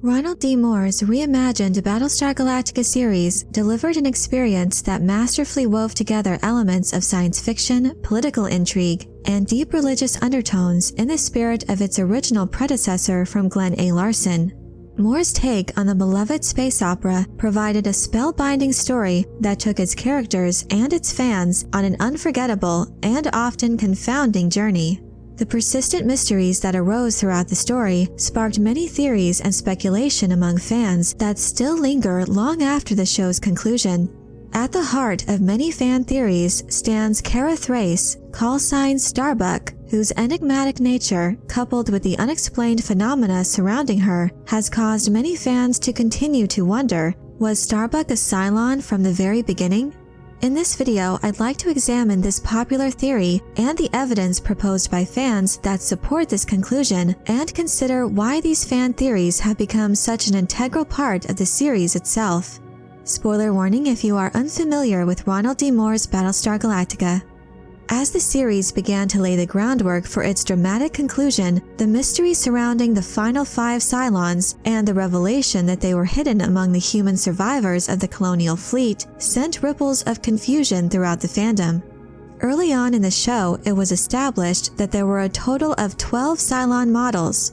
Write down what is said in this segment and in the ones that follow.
Ronald D. Moore's reimagined Battlestar Galactica series delivered an experience that masterfully wove together elements of science fiction, political intrigue, and deep religious undertones in the spirit of its original predecessor from Glenn A. Larson. Moore's take on the beloved space opera provided a spellbinding story that took its characters and its fans on an unforgettable and often confounding journey. The persistent mysteries that arose throughout the story sparked many theories and speculation among fans that still linger long after the show's conclusion. At the heart of many fan theories stands Kara Thrace, call-sign Starbuck, whose enigmatic nature, coupled with the unexplained phenomena surrounding her, has caused many fans to continue to wonder, was Starbuck a Cylon from the very beginning? In this video, I'd like to examine this popular theory and the evidence proposed by fans that support this conclusion, and consider why these fan theories have become such an integral part of the series itself. Spoiler warning if you are unfamiliar with Ronald D. Moore's Battlestar Galactica. As the series began to lay the groundwork for its dramatic conclusion, the mystery surrounding the final 5 Cylons and the revelation that they were hidden among the human survivors of the colonial fleet sent ripples of confusion throughout the fandom. Early on in the show, it was established that there were a total of 12 Cylon models,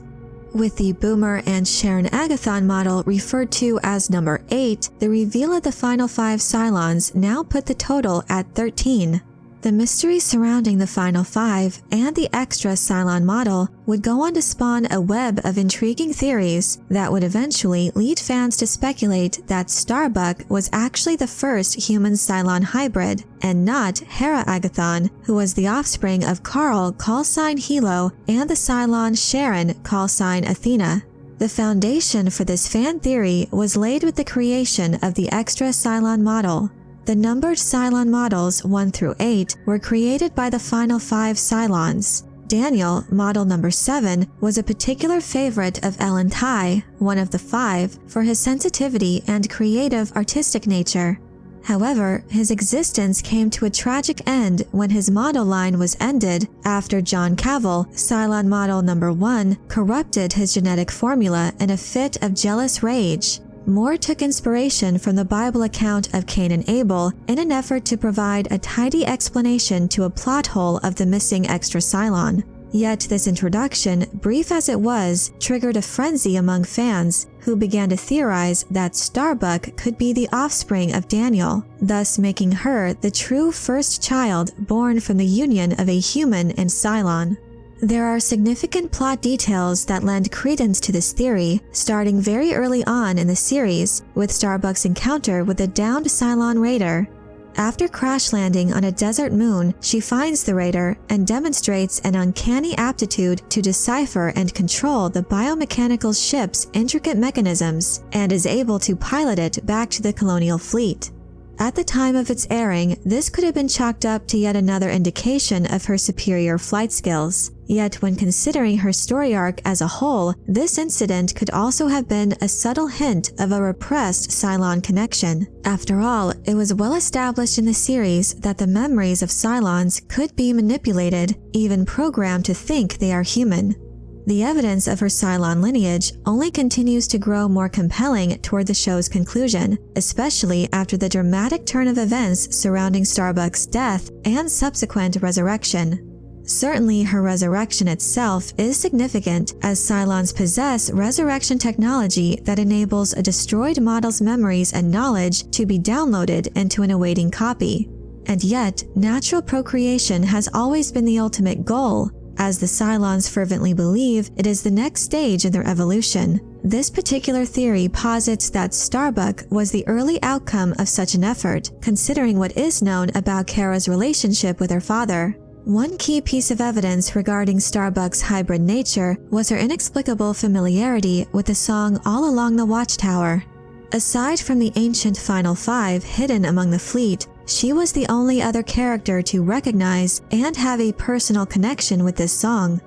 with the Boomer and Sharon Agathon model referred to as number 8. The reveal of the final 5 Cylons now put the total at 13. The mystery surrounding the final 5 and the extra Cylon model would go on to spawn a web of intriguing theories that would eventually lead fans to speculate that Starbuck was actually the first human-Cylon hybrid, and not Hera Agathon, who was the offspring of Carl call-sign Hilo and the Cylon Sharon call-sign Athena. The foundation for this fan theory was laid with the creation of the extra Cylon model. The numbered Cylon models 1 through 8 were created by the final 5 Cylons. Daniel, model number 7, was a particular favorite of Ellen Tigh, one of the 5, for his sensitivity and creative artistic nature. However, his existence came to a tragic end when his model line was ended after John Cavill, Cylon model number 1, corrupted his genetic formula in a fit of jealous rage. Moore took inspiration from the Bible account of Cain and Abel in an effort to provide a tidy explanation to a plot hole of the missing extra Cylon. Yet this introduction, brief as it was, triggered a frenzy among fans who began to theorize that Starbuck could be the offspring of Daniel, thus making her the true first child born from the union of a human and Cylon. There are significant plot details that lend credence to this theory, starting very early on in the series with Starbuck's encounter with a downed Cylon raider. After crash landing on a desert moon, she finds the raider and demonstrates an uncanny aptitude to decipher and control the biomechanical ship's intricate mechanisms, and is able to pilot it back to the colonial fleet. At the time of its airing, this could have been chalked up to yet another indication of her superior flight skills. Yet when considering her story arc as a whole, this incident could also have been a subtle hint of a repressed Cylon connection. After all, it was well established in the series that the memories of Cylons could be manipulated, even programmed to think they are human. The evidence of her Cylon lineage only continues to grow more compelling toward the show's conclusion, especially after the dramatic turn of events surrounding Starbuck's death and subsequent resurrection. Certainly, her resurrection itself is significant, as Cylons possess resurrection technology that enables a destroyed model's memories and knowledge to be downloaded into an awaiting copy. And yet, natural procreation has always been the ultimate goal, as the Cylons fervently believe it is the next stage in their evolution. This particular theory posits that Starbuck was the early outcome of such an effort, considering what is known about Kara's relationship with her father. One key piece of evidence regarding Starbuck's hybrid nature was her inexplicable familiarity with the song All Along the Watchtower. Aside from the ancient Final 5 hidden among the fleet, she was the only other character to recognize and have a personal connection with this song.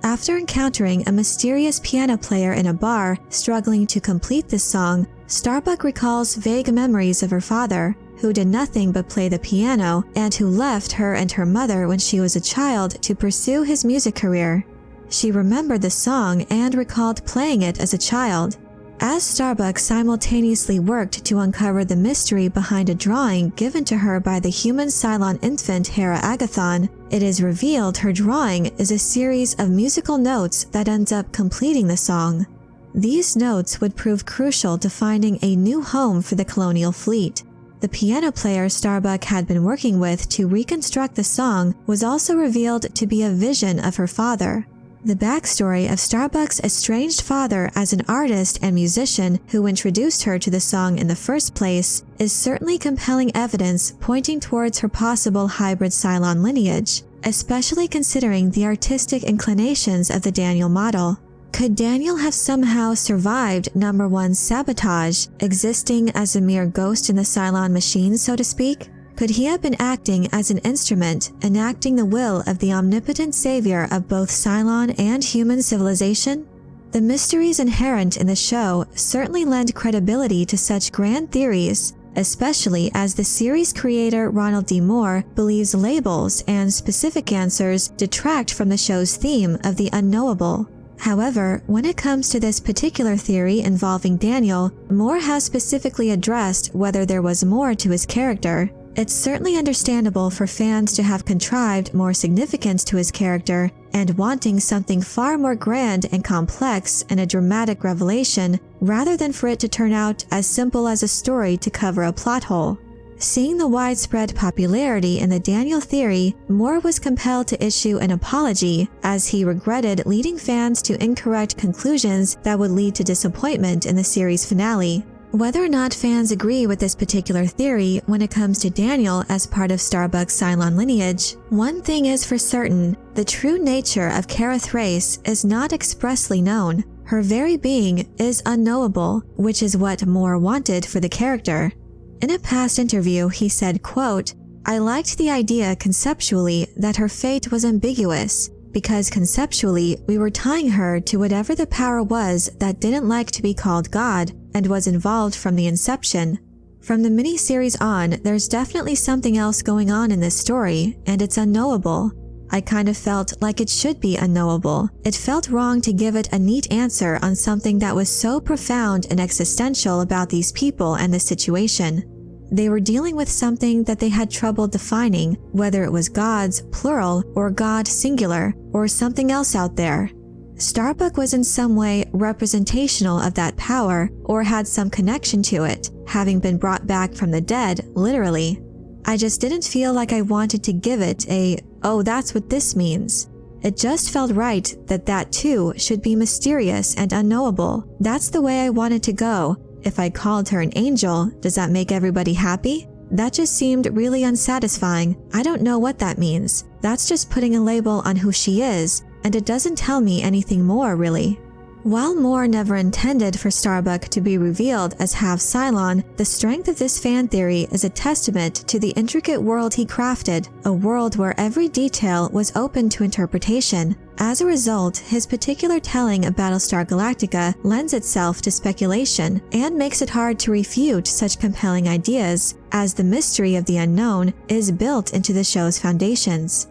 After encountering a mysterious piano player in a bar struggling to complete this song, Starbuck recalls vague memories of her father, who did nothing but play the piano and who left her and her mother when she was a child to pursue his music career. She remembered the song and recalled playing it as a child. As Starbuck simultaneously worked to uncover the mystery behind a drawing given to her by the human Cylon infant Hera Agathon, it is revealed her drawing is a series of musical notes that ends up completing the song. These notes would prove crucial to finding a new home for the colonial fleet. The piano player Starbuck had been working with to reconstruct the song was also revealed to be a vision of her father. The backstory of Starbuck's estranged father as an artist and musician who introduced her to the song in the first place is certainly compelling evidence pointing towards her possible hybrid Cylon lineage, especially considering the artistic inclinations of the Daniel model. Could Daniel have somehow survived number one's sabotage, existing as a mere ghost in the Cylon machine, so to speak? Could he have been acting as an instrument, enacting the will of the omnipotent savior of both Cylon and human civilization? The mysteries inherent in the show certainly lend credibility to such grand theories, especially as the series creator Ronald D believes labels and specific answers detract from the show's theme of the unknowable. However, when it comes to this particular theory involving Daniel, Moore has specifically addressed whether there was more to his character. It's certainly understandable for fans to have contrived more significance to his character and wanting something far more grand and complex and a dramatic revelation rather than for it to turn out as simple as a story to cover a plot hole. Seeing the widespread popularity in the Daniel theory, Moore was compelled to issue an apology as he regretted leading fans to incorrect conclusions that would lead to disappointment in the series finale. Whether or not fans agree with this particular theory when it comes to Daniel as part of Starbuck-Cylon lineage, one thing is for certain: the true nature of Kara Thrace is not expressly known. Her very being is unknowable, which is what Moore wanted for the character. In a past interview, he said, quote, "I liked the idea conceptually that her fate was ambiguous, because conceptually we were tying her to whatever the power was that didn't like to be called God and was involved from the inception. From the miniseries on, there's definitely something else going on in this story, and it's unknowable. I kind of felt like it should be unknowable. It felt wrong to give it a neat answer on something that was so profound and existential about these people and the situation. They were dealing with something that they had trouble defining, whether it was gods, plural, or God, singular, or something else out there. Starbuck was in some way representational of that power or had some connection to it, having been brought back from the dead, literally. I just didn't feel like I wanted to give it a, oh, that's what this means. It just felt right that that too should be mysterious and unknowable. That's the way I wanted to go. If I called her an angel, does that make everybody happy? That just seemed really unsatisfying. I don't know what that means. That's just putting a label on who she is, and it doesn't tell me anything more, really." While Moore never intended for Starbuck to be revealed as half-Cylon, the strength of this fan theory is a testament to the intricate world he crafted, a world where every detail was open to interpretation. As a result, his particular telling of Battlestar Galactica lends itself to speculation and makes it hard to refute such compelling ideas, as the mystery of the unknown is built into the show's foundations.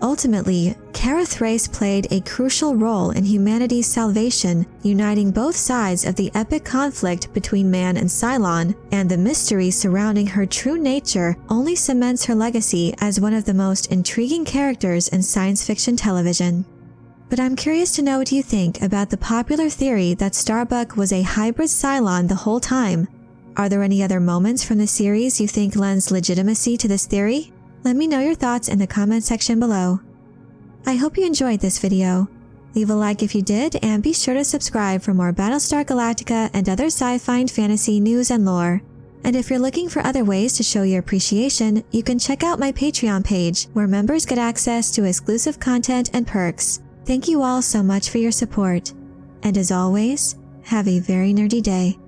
Ultimately, Kara Thrace played a crucial role in humanity's salvation, uniting both sides of the epic conflict between man and Cylon, and the mystery surrounding her true nature only cements her legacy as one of the most intriguing characters in science fiction television. But I'm curious to know what you think about the popular theory that Starbuck was a hybrid Cylon the whole time. Are there any other moments from the series you think lends legitimacy to this theory? Let me know your thoughts in the comment section below. I hope you enjoyed this video. Leave a like if you did, and be sure to subscribe for more Battlestar Galactica and other sci-fi and fantasy news and lore. And if you're looking for other ways to show your appreciation, you can check out my Patreon page, where members get access to exclusive content and perks. Thank you all so much for your support. And as always, have a very nerdy day.